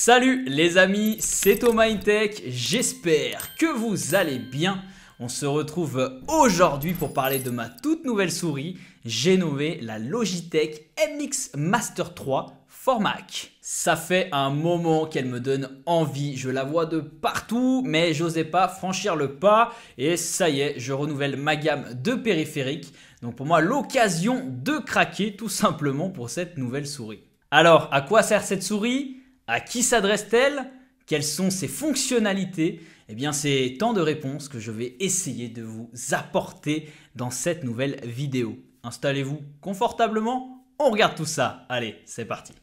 Salut les amis, c'est Thomas InTech, j'espère que vous allez bien. On se retrouve aujourd'hui pour parler de ma toute nouvelle souris, j'ai nommé la Logitech MX Master 3 for Mac. Ça fait un moment qu'elle me donne envie, je la vois de partout mais j'osais pas franchir le pas et ça y est, je renouvelle ma gamme de périphériques. Donc pour moi l'occasion de craquer tout simplement pour cette nouvelle souris. Alors à quoi sert cette souris ? À qui s'adresse-t-elle? Quelles sont ses fonctionnalités? Eh bien, c'est tant de réponses que je vais essayer de vous apporter dans cette nouvelle vidéo. Installez-vous confortablement, on regarde tout ça. Allez, c'est parti.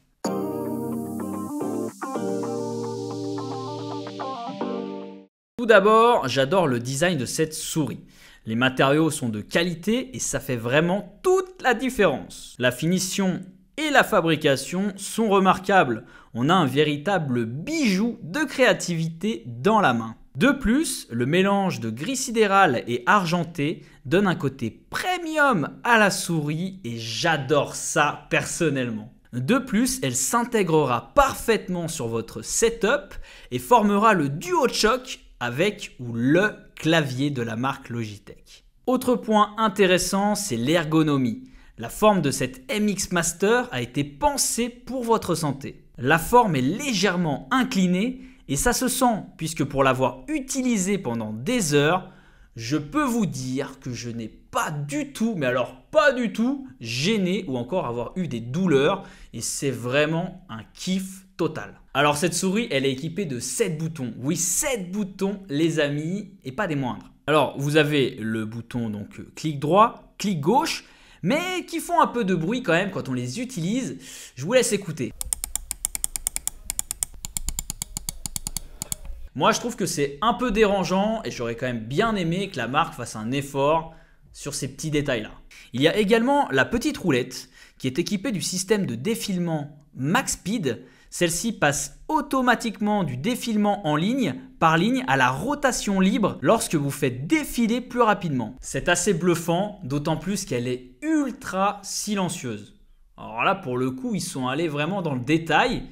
Tout d'abord, j'adore le design de cette souris. Les matériaux sont de qualité et ça fait vraiment toute la différence. La finition et la fabrication sont remarquables. On a un véritable bijou de créativité dans la main. De plus, le mélange de gris sidéral et argenté donne un côté premium à la souris et j'adore ça personnellement. De plus, elle s'intégrera parfaitement sur votre setup et formera le duo de choc avec ou le clavier de la marque Logitech. Autre point intéressant, c'est l'ergonomie. La forme de cette MX Master a été pensée pour votre santé. La forme est légèrement inclinée et ça se sent puisque pour l'avoir utilisée pendant des heures, je peux vous dire que je n'ai pas du tout, mais alors pas du tout, gêné ou encore avoir eu des douleurs et c'est vraiment un kiff total. Alors cette souris, elle est équipée de 7 boutons. Oui, 7 boutons les amis et pas des moindres. Alors vous avez le bouton donc clic droit, clic gauche, mais qui font un peu de bruit quand même quand on les utilise. Je vous laisse écouter. Moi, je trouve que c'est un peu dérangeant et j'aurais quand même bien aimé que la marque fasse un effort sur ces petits détails-là. Il y a également la petite roulette qui est équipée du système de défilement Max Speed. Celle-ci passe automatiquement du défilement en ligne par ligne à la rotation libre lorsque vous faites défiler plus rapidement. C'est assez bluffant, d'autant plus qu'elle est ultra silencieuse. Alors là, pour le coup, ils sont allés vraiment dans le détail,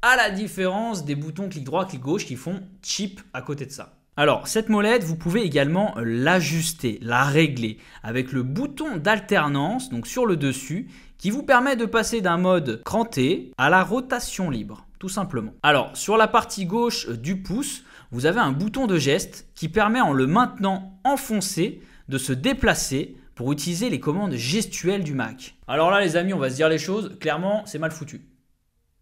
à la différence des boutons clic droit, clic gauche qui font cheap à côté de ça. Alors, cette molette, vous pouvez également l'ajuster, la régler avec le bouton d'alternance, donc sur le dessus, qui vous permet de passer d'un mode cranté à la rotation libre, tout simplement. Alors, sur la partie gauche du pouce, vous avez un bouton de geste qui permet en le maintenant enfoncé de se déplacer pour utiliser les commandes gestuelles du Mac. Alors là, les amis, on va se dire les choses, clairement, c'est mal foutu.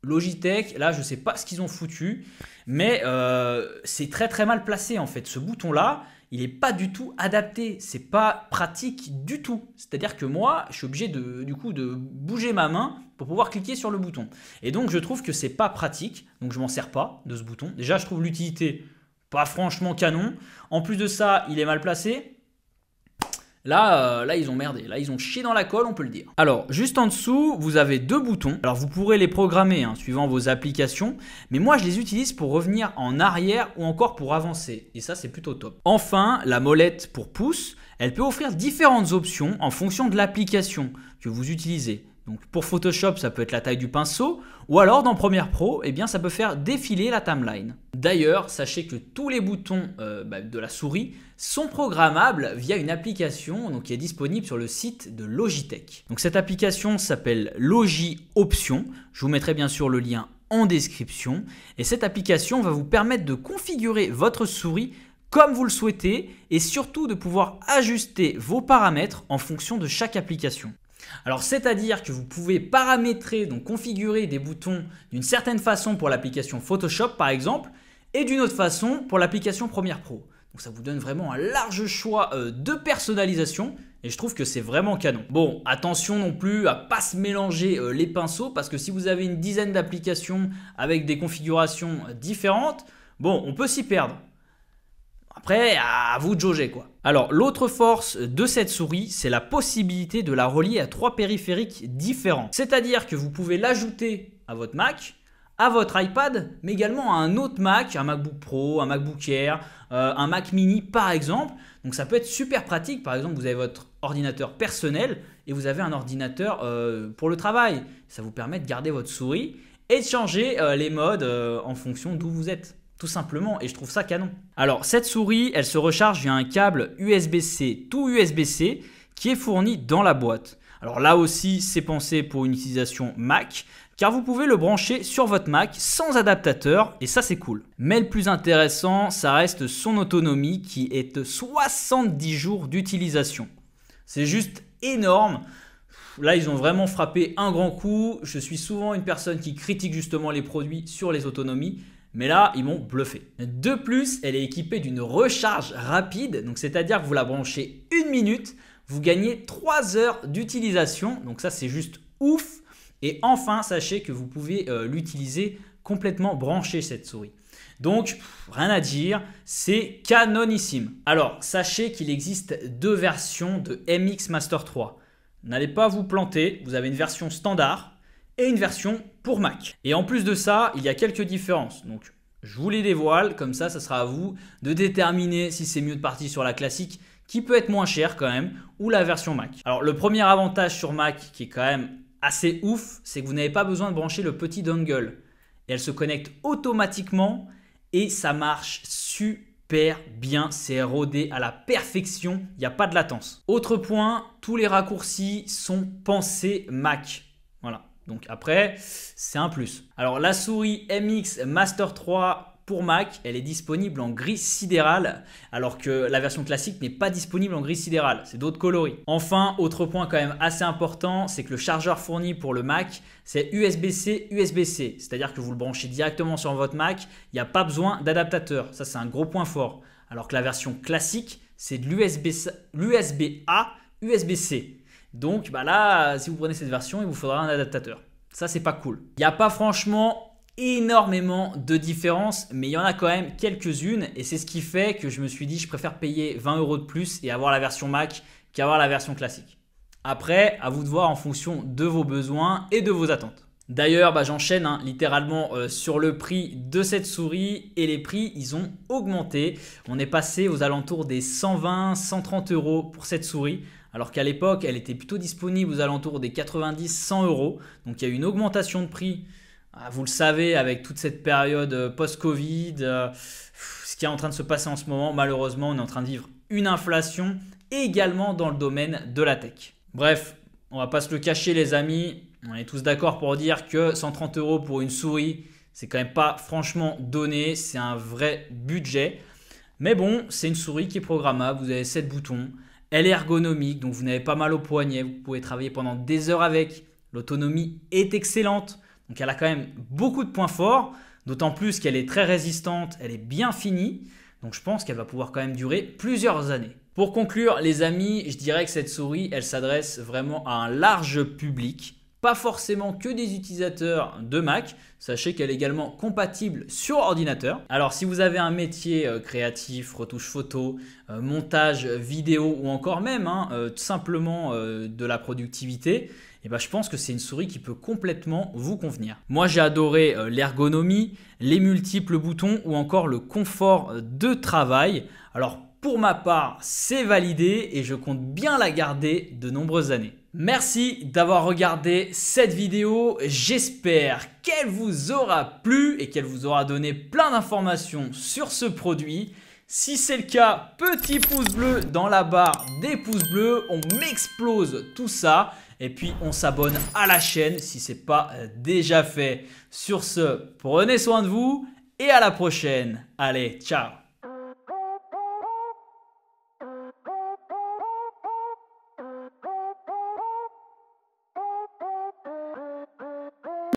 Logitech, là je ne sais pas ce qu'ils ont foutu, mais c'est très mal placé en fait. Ce bouton-là, il n'est pas du tout adapté, c'est pas pratique du tout. C'est-à-dire que moi, je suis obligé de bouger ma main pour pouvoir cliquer sur le bouton. Et donc je trouve que c'est pas pratique, donc je m'en sers pas de ce bouton. Déjà, je trouve l'utilité pas franchement canon. En plus de ça, il est mal placé. Là, ils ont merdé. Là, ils ont chié dans la colle, on peut le dire. Alors, juste en dessous, vous avez deux boutons. Alors, vous pourrez les programmer suivant vos applications. Mais moi, je les utilise pour revenir en arrière ou encore pour avancer. Et ça, c'est plutôt top. Enfin, la molette pour pouce, elle peut offrir différentes options en fonction de l'application que vous utilisez. Donc, pour Photoshop, ça peut être la taille du pinceau. Ou alors, dans Premiere Pro, eh bien, ça peut faire défiler la timeline. D'ailleurs, sachez que tous les boutons de la souris sont programmables via une application donc, qui est disponible sur le site de Logitech. Donc, cette application s'appelle Logi Options. Je vous mettrai bien sûr le lien en description. Et cette application va vous permettre de configurer votre souris comme vous le souhaitez et surtout de pouvoir ajuster vos paramètres en fonction de chaque application. Alors, c'est-à-dire que vous pouvez paramétrer, donc configurer des boutons d'une certaine façon pour l'application Photoshop par exemple et d'une autre façon pour l'application Premiere Pro. Donc, ça vous donne vraiment un large choix de personnalisation et je trouve que c'est vraiment canon. Bon, attention non plus à ne pas se mélanger les pinceaux parce que si vous avez une dizaine d'applications avec des configurations différentes, bon, on peut s'y perdre. Après, à vous de jauger quoi. Alors, l'autre force de cette souris, c'est la possibilité de la relier à 3 périphériques différents. C'est-à-dire que vous pouvez l'ajouter à votre Mac, à votre iPad, mais également à un autre Mac, un MacBook Pro, un MacBook Air, un Mac Mini par exemple. Donc ça peut être super pratique. Par exemple, vous avez votre ordinateur personnel et vous avez un ordinateur pour le travail. Ça vous permet de garder votre souris et de changer les modes en fonction d'où vous êtes. Tout simplement, et je trouve ça canon. Alors cette souris, elle se recharge via un câble USB-C to USB-C qui est fourni dans la boîte. Alors là aussi, c'est pensé pour une utilisation Mac, car vous pouvez le brancher sur votre Mac sans adaptateur, et ça c'est cool. Mais le plus intéressant, ça reste son autonomie qui est de 70 jours d'utilisation. C'est juste énorme. Là, ils ont vraiment frappé un grand coup. Je suis souvent une personne qui critique justement les produits sur les autonomies. Mais là, ils m'ont bluffé. De plus, elle est équipée d'une recharge rapide. Donc, c'est-à-dire que vous la branchez 1 minute, vous gagnez 3 heures d'utilisation. Donc ça, c'est juste ouf. Et enfin, sachez que vous pouvez l'utiliser complètement branchée, cette souris. Donc, rien à dire, c'est canonissime. Alors, sachez qu'il existe 2 versions de MX Master 3. N'allez pas vous planter, vous avez une version standard et une version pour Mac. Et en plus de ça, il y a quelques différences. Donc, je vous les dévoile, comme ça sera à vous de déterminer si c'est mieux de partir sur la classique, qui peut être moins chère quand même, ou la version Mac. Alors, le premier avantage sur Mac, qui est quand même assez ouf, c'est que vous n'avez pas besoin de brancher le petit dongle. Et elle se connecte automatiquement et ça marche super bien, c'est rodé à la perfection, il n'y a pas de latence. Autre point, tous les raccourcis sont pensés Mac. Voilà. Donc après, c'est un plus. Alors la souris MX Master 3 pour Mac, elle est disponible en gris sidéral, alors que la version classique n'est pas disponible en gris sidéral, c'est d'autres coloris. Enfin, autre point quand même assez important, c'est que le chargeur fourni pour le Mac, c'est USB-C, USB-C. C'est-à-dire que vous le branchez directement sur votre Mac, il n'y a pas besoin d'adaptateur. Ça, c'est un gros point fort. Alors que la version classique, c'est de l'USB-A, USB-C. Donc là, si vous prenez cette version, il vous faudra un adaptateur. Ça, c'est pas cool. Il n'y a pas franchement énormément de différences, mais il y en a quand même quelques-unes. Et c'est ce qui fait que je me suis dit, je préfère payer 20 € de plus et avoir la version Mac qu'avoir la version classique. Après, à vous de voir en fonction de vos besoins et de vos attentes. D'ailleurs, j'enchaîne littéralement sur le prix de cette souris et les prix, ils ont augmenté. On est passé aux alentours des 120-130 € pour cette souris. Alors qu'à l'époque, elle était plutôt disponible aux alentours des 90-100 €. Donc il y a eu une augmentation de prix, vous le savez, avec toute cette période post-Covid, ce qui est en train de se passer en ce moment. Malheureusement, on est en train de vivre une inflation également dans le domaine de la tech. Bref, on va pas se le cacher les amis, on est tous d'accord pour dire que 130 € pour une souris, c'est quand même pas franchement donné, c'est un vrai budget. Mais bon, c'est une souris qui est programmable, vous avez 7 boutons. Elle est ergonomique, donc vous n'avez pas mal au poignet, vous pouvez travailler pendant des heures avec. L'autonomie est excellente, donc elle a quand même beaucoup de points forts, d'autant plus qu'elle est très résistante, elle est bien finie, donc je pense qu'elle va pouvoir quand même durer plusieurs années. Pour conclure les amis, je dirais que cette souris, elle s'adresse vraiment à un large public, pas forcément que des utilisateurs de Mac. Sachez qu'elle est également compatible sur ordinateur. Alors si vous avez un métier créatif, retouche photo, montage vidéo ou encore même tout simplement de la productivité, je pense que c'est une souris qui peut complètement vous convenir. Moi j'ai adoré l'ergonomie, les multiples boutons ou encore le confort de travail. Alors pour ma part, c'est validé et je compte bien la garder de nombreuses années. Merci d'avoir regardé cette vidéo, j'espère qu'elle vous aura plu et qu'elle vous aura donné plein d'informations sur ce produit. Si c'est le cas, petit pouce bleu dans la barre des pouces bleus, on m'explose tout ça et puis on s'abonne à la chaîne si ce n'est pas déjà fait. Sur ce, prenez soin de vous et à la prochaine. Allez, ciao!